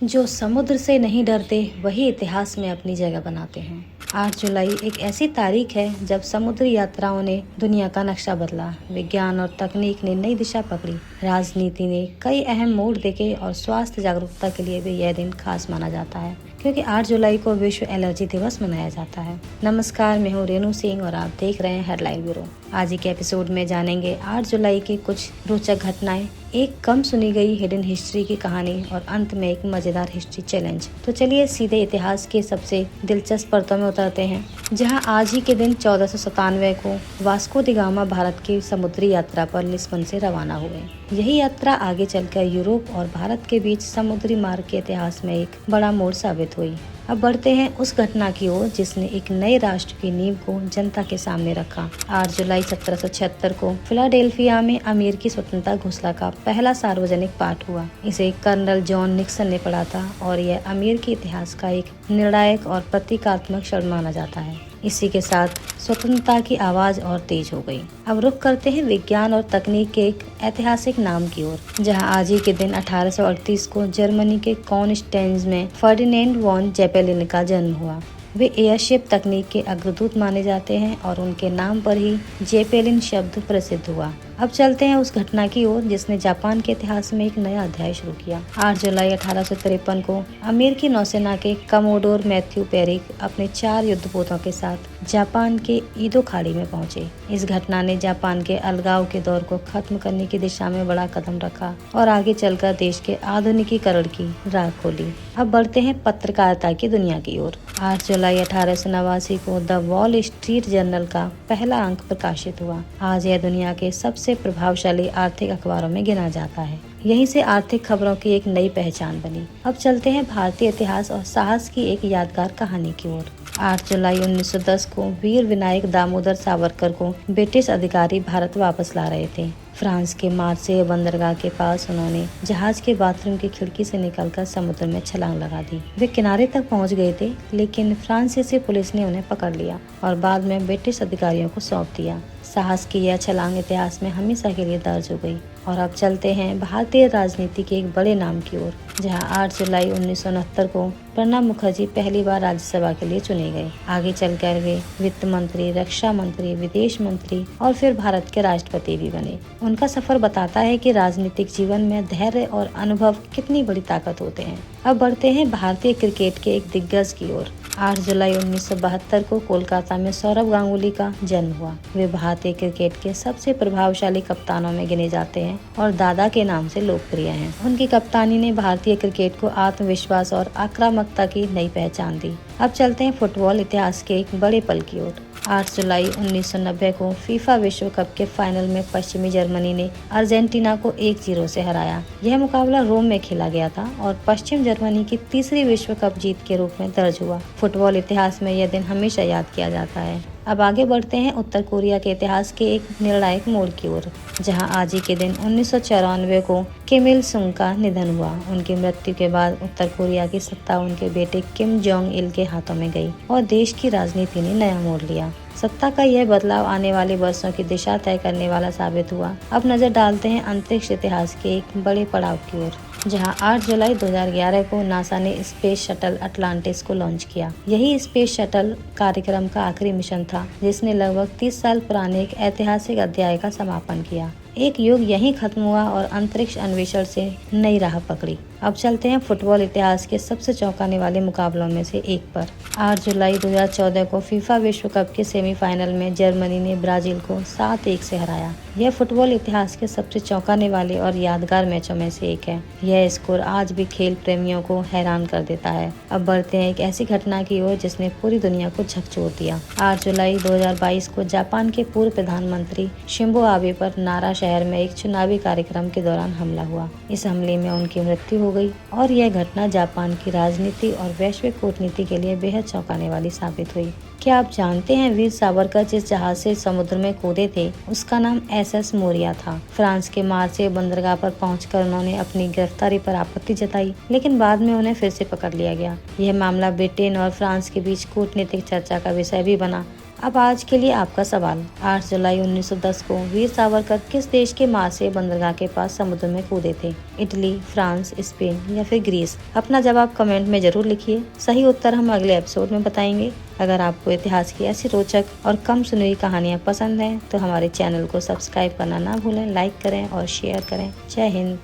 जो समुद्र से नहीं डरते वही इतिहास में अपनी जगह बनाते हैं। 8 जुलाई एक ऐसी तारीख है जब समुद्री यात्राओं ने दुनिया का नक्शा बदला, विज्ञान और तकनीक ने नई दिशा पकड़ी, राजनीति ने कई अहम मोड़ देखे और स्वास्थ्य जागरूकता के लिए भी यह दिन खास माना जाता है क्योंकि 8 जुलाई को विश्व एलर्जी दिवस मनाया जाता है। नमस्कार, मैं हूँ रेणु सिंह और आप देख रहे हैं हेडलाइन ब्यूरो। आज के एपिसोड में जानेंगे 8 जुलाई की कुछ रोचक घटनाएं, एक कम सुनी गई हिडन हिस्ट्री की कहानी और अंत में एक मजेदार हिस्ट्री चैलेंज। तो चलिए सीधे इतिहास के सबसे दिलचस्प परतों में उतरते हैं, जहां आज ही के दिन 1497 को वास्को डी गामा भारत की समुद्री यात्रा पर लिस्बन से रवाना हुए। यही यात्रा आगे चलकर यूरोप और भारत के बीच समुद्री मार्ग के इतिहास में एक बड़ा मोड़ साबित हुई। अब बढ़ते हैं उस घटना की ओर जिसने एक नए राष्ट्र की नींव को जनता के सामने रखा। 8 जुलाई 1776 को फिलाडेल्फिया में अमेरिकी स्वतंत्रता घोषणा का पहला सार्वजनिक पाठ हुआ। इसे कर्नल जॉन निक्सन ने पढ़ा था और यह अमेरिकी इतिहास का एक निर्णायक और प्रतीकात्मक क्षण माना जाता है। इसी के साथ स्वतंत्रता की आवाज और तेज हो गई। अब रुख करते हैं विज्ञान और तकनीक के एक ऐतिहासिक नाम की ओर, जहां आज ही के दिन 1838 को जर्मनी के कॉन्स्टेंज में फर्डिनेंड वॉन जेपेलिन का जन्म हुआ। वे एयरशिप तकनीक के अग्रदूत माने जाते हैं और उनके नाम पर ही जेपेलिन शब्द प्रसिद्ध हुआ। अब चलते हैं उस घटना की ओर जिसने जापान के इतिहास में एक नया अध्याय शुरू किया। 8 जुलाई 1853 को अमेरिकी नौसेना के कमोडोर मैथ्यू पेरिक अपने 4 युद्धपोतों के साथ जापान के ईदो खाड़ी में पहुंचे। इस घटना ने जापान के अलगाव के दौर को खत्म करने की दिशा में बड़ा कदम रखा और आगे चलकर देश के आधुनिकीकरण की राह खोली। अब बढ़ते हैं पत्रकारिता की दुनिया की ओर। 8 जुलाई 1889 को द वॉल स्ट्रीट जर्नल का पहला अंक प्रकाशित हुआ। आज यह दुनिया के सबसे प्रभावशाली आर्थिक अखबारों में गिना जाता है। यहीं से आर्थिक खबरों की एक नई पहचान बनी। अब चलते हैं भारतीय इतिहास और साहस की एक यादगार कहानी की ओर। 8 जुलाई 1910 को वीर विनायक दामोदर सावरकर को ब्रिटिश अधिकारी भारत वापस ला रहे थे। फ्रांस के मार्सेय बंदरगाह के पास उन्होंने जहाज के बाथरूम की खिड़की से निकलकर समुद्र में छलांग लगा दी। वे किनारे तक पहुंच गए थे, लेकिन फ्रांसीसी पुलिस ने उन्हें पकड़ लिया और बाद में ब्रिटिश अधिकारियों को सौंप दिया। साहस की यह छलांग इतिहास में हमेशा के लिए दर्ज हो गई। और अब चलते हैं भारतीय राजनीति के एक बड़े नाम की ओर, जहां 8 जुलाई 1969 को प्रणब मुखर्जी पहली बार राज्यसभा के लिए चुने गए। आगे चलकर वे वित्त मंत्री, रक्षा मंत्री, विदेश मंत्री और फिर भारत के राष्ट्रपति भी बने। उनका सफर बताता है कि राजनीतिक जीवन में धैर्य और अनुभव कितनी बड़ी ताकत होते हैं। अब बढ़ते हैं भारतीय क्रिकेट के एक दिग्गज की ओर। 8 जुलाई 1972 को कोलकाता में सौरव गांगुली का जन्म हुआ। वे भारतीय क्रिकेट के सबसे प्रभावशाली कप्तानों में गिने जाते हैं और दादा के नाम से लोकप्रिय हैं। उनकी कप्तानी ने भारतीय क्रिकेट को आत्मविश्वास और आक्रामकता की नई पहचान दी। अब चलते हैं फुटबॉल इतिहास के एक बड़े पल की ओर। 8 जुलाई 1990 को फीफा विश्व कप के फाइनल में पश्चिमी जर्मनी ने अर्जेंटीना को 1-0 से हराया। यह मुकाबला रोम में खेला गया था और पश्चिम जर्मनी की तीसरी विश्व कप जीत के रूप में दर्ज हुआ। फुटबॉल इतिहास में यह दिन हमेशा याद किया जाता है। अब आगे बढ़ते हैं उत्तर कोरिया के इतिहास के एक निर्णायक मोड़ की ओर, जहां आज ही के दिन 1994 को किम इल सुंग का निधन हुआ। उनकी मृत्यु के बाद उत्तर कोरिया की सत्ता उनके बेटे किम जोंग इल के हाथों में गई और देश की राजनीति ने नया मोड़ लिया। सत्ता का यह बदलाव आने वाले वर्षों की दिशा तय करने वाला साबित हुआ। अब नजर डालते हैं अंतरिक्ष इतिहास के एक बड़े पड़ाव की ओर, जहां 8 जुलाई 2011 को नासा ने स्पेस शटल अटलांटिस को लॉन्च किया। यही स्पेस शटल कार्यक्रम का आखिरी मिशन था, जिसने लगभग 30 साल पुराने एक ऐतिहासिक अध्याय का समापन किया। एक युग यहीं खत्म हुआ और अंतरिक्ष अन्वेषण से नई राह पकड़ी। अब चलते हैं फुटबॉल इतिहास के सबसे चौंकाने वाले मुकाबलों में से एक पर। 8 जुलाई 2014 को फीफा विश्व कप के सेमीफाइनल में जर्मनी ने ब्राजील को 7-1 से हराया। यह फुटबॉल इतिहास के सबसे चौंकाने वाले और यादगार मैचों में से एक है। यह स्कोर आज भी खेल प्रेमियों को हैरान कर देता है। अब बढ़ते हैं एक ऐसी घटना की ओर जिसने पूरी दुनिया को झकझोर दिया। 8 जुलाई 2022 को जापान के पूर्व प्रधानमंत्री शिंजो आबे पर नारा शहर में एक चुनावी कार्यक्रम के दौरान हमला हुआ। इस हमले में उनकी मृत्यु हो गई और यह घटना जापान की राजनीति और वैश्विक कूटनीति के लिए बेहद चौंकाने वाली साबित हुई। क्या आप जानते हैं वीर सावरकर जिस जहाज से समुद्र में कूदे थे उसका नाम SS मोरिया था। फ्रांस के मार्सेय बंदरगाह पर पहुंचकर उन्होंने अपनी गिरफ्तारी पर आपत्ति जताई, लेकिन बाद में उन्हें फिर से पकड़ लिया गया। यह मामला ब्रिटेन और फ्रांस के बीच कूटनीतिक चर्चा का विषय भी बना अब आज के लिए आपका सवाल, 8 जुलाई 1910 को वीर सावरकर किस देश के मार्से बंदरगाह के पास समुद्र में कूदे थे? इटली, फ्रांस, स्पेन या फिर ग्रीस? अपना जवाब कमेंट में जरूर लिखिए। सही उत्तर हम अगले एपिसोड में बताएंगे। अगर आपको इतिहास की ऐसी रोचक और कम सुनी हुई कहानियाँ पसंद हैं तो हमारे चैनल को सब्सक्राइब करना ना भूलें, लाइक करें और शेयर करें। जय हिंद।